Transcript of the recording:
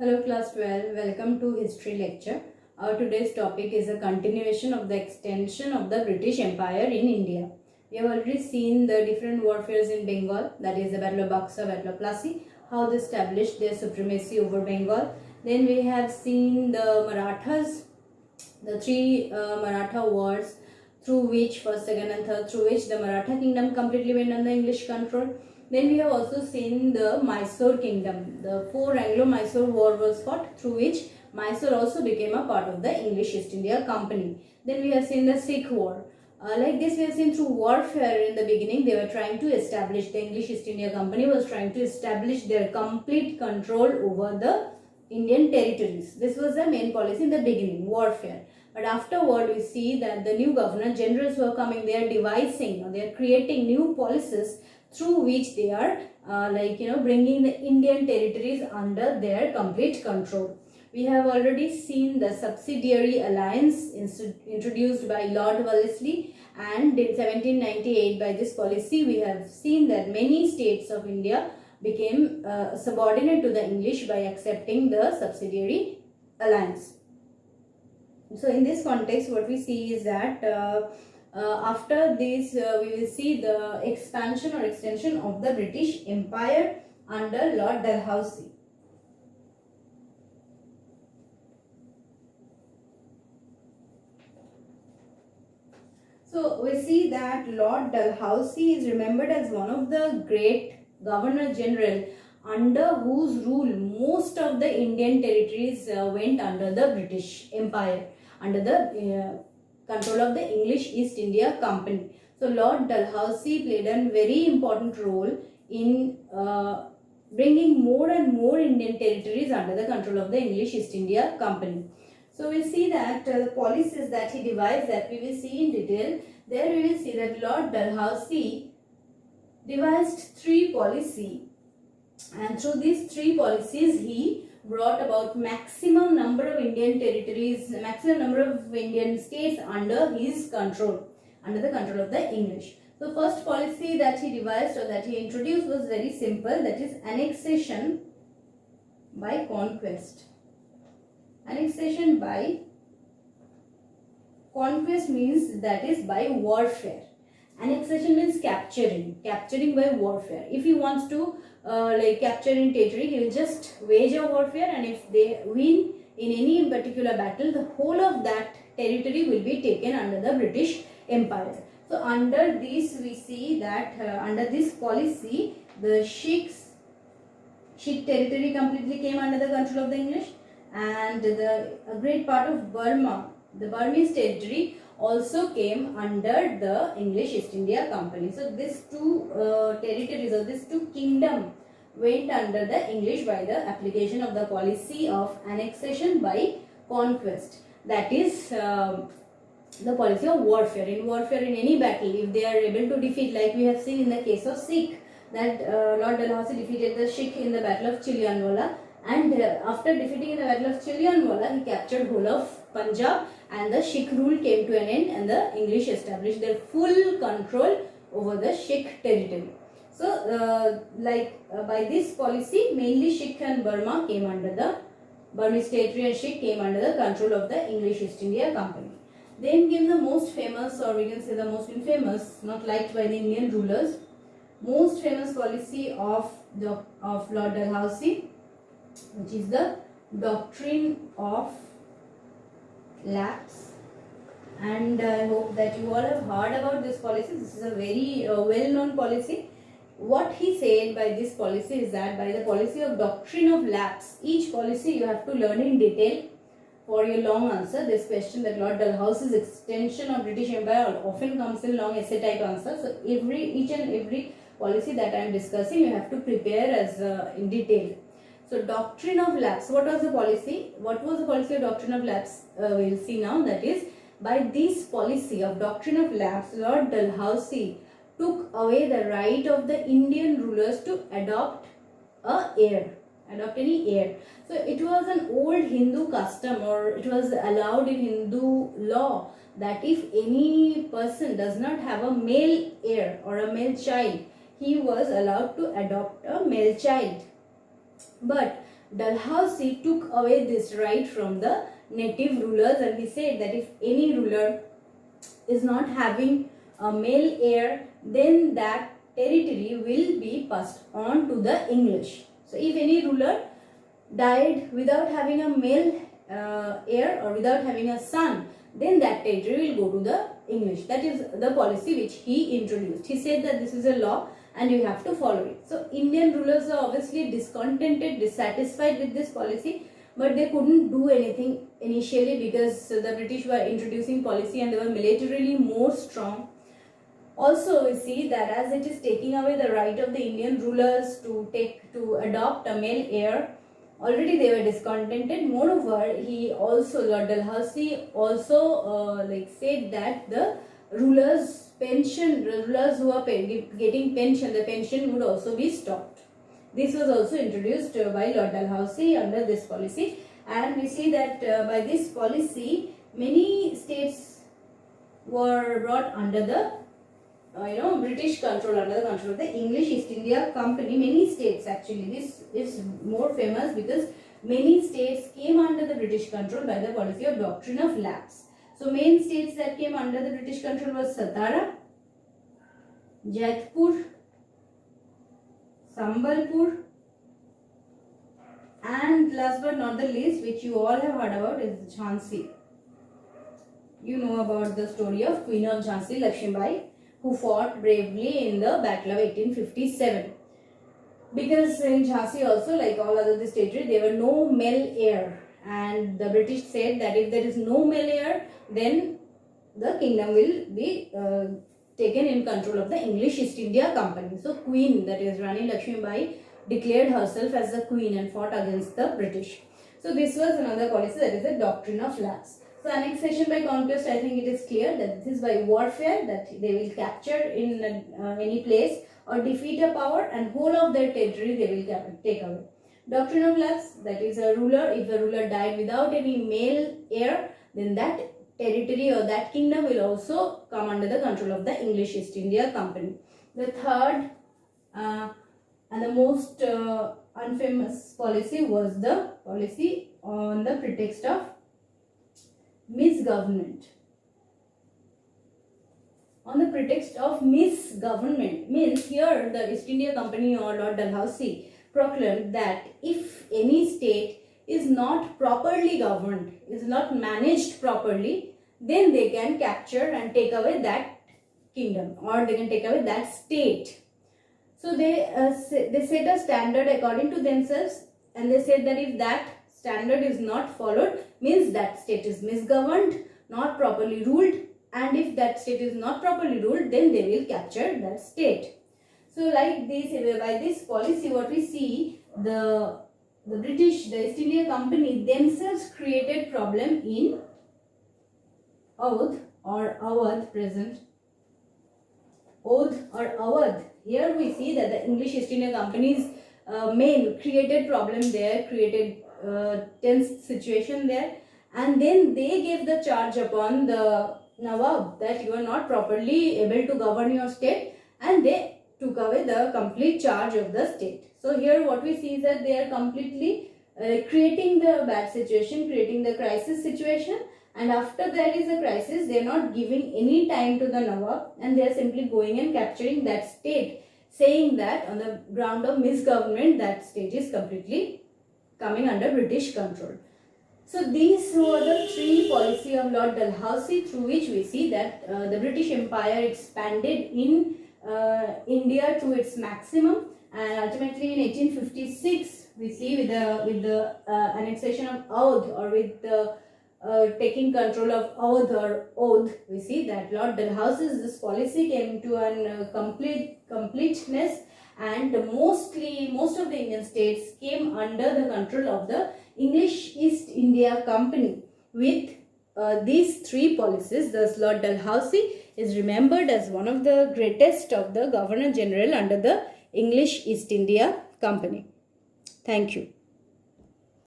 Hello class 12, welcome to history lecture. Our today's topic is a continuation of the extension of the British Empire in India. We have already seen the different warfares in Bengal, that is the Battle of Buxar, Battle of Plassey, how they established their supremacy over Bengal. Then we have seen the Marathas, the three Maratha wars through which, first, second and third, through which the Maratha kingdom completely went under English control. Then we have also seen the Mysore kingdom. The four Anglo-Mysore war was fought, through which Mysore also became a part of the English East India Company. Then we have seen the Sikh war. Like this, we have seen through warfare in the beginning, they were trying to establish, the English East India Company was trying to establish their complete control over the Indian territories. This was the main policy in the beginning, warfare. But afterward, we see that the new governor generals who are coming, they are devising, or they are creating new policies through which they are bringing the Indian territories under their complete control. We have already seen the subsidiary alliance introduced by Lord Wellesley, and in 1798 by this policy we have seen that many states of India became subordinate to the English by accepting the subsidiary alliance. So in this context, what we see is that after this we will see the expansion or extension of the British Empire under Lord Dalhousie. So we see that Lord Dalhousie is remembered as one of the great Governor General under whose rule most of the Indian territories went under the British Empire, under the control of the English East India Company. So Lord Dalhousie played a very important role in bringing more and more Indian territories under the control of the English East India Company. So we see that the policies that he devised, that we will see in detail. There we will see that Lord Dalhousie devised three policies, and through these three policies he brought about maximum number of Indian territories, maximum number of Indian states under his control, under the control of the English. So first policy that he devised or that he introduced was very simple, that is annexation by conquest. Annexation by conquest means that is by warfare. Annexation means capturing by warfare. If he wants to capture in territory, he will just wage a warfare, and if they win in any particular battle, the whole of that territory will be taken under the British Empire. So under this we see that under this policy the Sikh territory completely came under the control of the English, and a great part of Burma, the Burmese territory, also came under the English East India Company. So these two territories or these two kingdoms went under the English by the application of the policy of annexation by conquest. That is the policy of warfare. In warfare, in any battle, if they are able to defeat, like we have seen in the case of Sikh, that Lord Dalhousie defeated the Sikh in the Battle of Chilianwala, and after defeating in the Battle of Chilianwala, he captured whole of Punjab, and the Sikh rule came to an end, and the English established their full control over the Sikh territory. So by this policy, mainly Sikh and Burma came under the Burmese territory, and Sikh came under the control of the English East India Company. Then came the most famous, or we can say the most infamous, not liked by the Indian rulers, most famous policy of Lord Dalhousie, which is the doctrine of lapse. And I hope that you all have heard about this policy. This is a very well-known policy. What he said by this policy is that by the policy of doctrine of lapse, each policy you have to learn in detail for your long answer. This question, that Lord Dalhousie's extension of British Empire, often comes in long essay type answer. So each and every policy that I am discussing, you have to prepare as in detail. So doctrine of lapse, what was the policy? What was the policy of doctrine of lapse? We will see now. That is, by this policy of doctrine of lapse, Lord Dalhousie took away the right of the Indian rulers to adopt any heir. So it was an old Hindu custom, or it was allowed in Hindu law, that if any person does not have a male heir or a male child, he was allowed to adopt a male child. But Dalhousie took away this right from the native rulers, and he said that if any ruler is not having a male heir, then that territory will be passed on to the English. So if any ruler died without having a male heir or without having a son, then that territory will go to the English. That is the policy which he introduced. He said that this is a law and you have to follow it. So Indian rulers are obviously discontented, dissatisfied with this policy, but they couldn't do anything initially because the British were introducing policy and they were militarily more strong. Also, we see that as it is taking away the right of the Indian rulers to adopt a male heir, already they were discontented. Moreover, Lord Dalhousie also said that the rulers who are getting pension, the pension would also be stopped. This was also introduced by Lord Dalhousie under this policy, and we see that by this policy many states were brought under the British control, under the control of the English East India Company. Many states, actually, this is more famous because many states came under the British control by the policy of doctrine of lapse. So main states that came under the British control was Satara, Jaipur, Sambalpur, and last but not the least, which you all have heard about, is Jhansi. You know about the story of Queen of Jhansi, Lakshmibai, who fought bravely in the Battle of 1857. Because in Jhansi also, like all other territories, there were no male heir, and the British said that if there is no male heir, then the kingdom will be taken in control of the English East India Company. So Queen, that is Rani Lakshmibai, declared herself as the queen and fought against the British. So this was another policy, that is the doctrine of lapse. So annexation by conquest, I think it is clear that this is by warfare, that they will capture in any place or defeat a power and whole of their territory they will take away. Doctrine of lapse, that is a ruler, if the ruler died without any male heir, then that territory or that kingdom will also come under the control of the English East India Company. The third and the most unfamous policy was the policy on the pretext of misgovernment. On the pretext of misgovernment means here the East India Company or Lord Dalhousie proclaimed that if any state is not properly governed, is not managed properly, then they can capture and take away that kingdom, or they can take away that state. So they set a standard according to themselves, and they said that if that standard is not followed, means that state is misgoverned, not properly ruled, and if that state is not properly ruled, then they will capture that state. So like this, by this policy, what we see, the British, the East India Company themselves created problem in Awadh or Awadh, present Awadh or Awadh. Here we see that the English East India Company's main created problem there, created tense situation there, and then they gave the charge upon the Nawab that you are not properly able to govern your state, and they took away the complete charge of the state. So here what we see is that they are completely creating the bad situation, creating the crisis situation, and after there is a crisis, they are not giving any time to the Nawab, and they are simply going and capturing that state, saying that on the ground of misgovernment that state is completely coming under British control. So these were the three policies of Lord Dalhousie through which we see that the British Empire expanded in India to its maximum, and ultimately in 1856 we see with the annexation of Awadh, or with the taking control of Awadh or Oudh, we see that Lord Dalhousie's this policy came to a completeness, and most of the Indian states came under the control of the English East India Company with these three policies. Thus Lord Dalhousie is remembered as one of the greatest of the Governor General under the English East India Company. Thank you.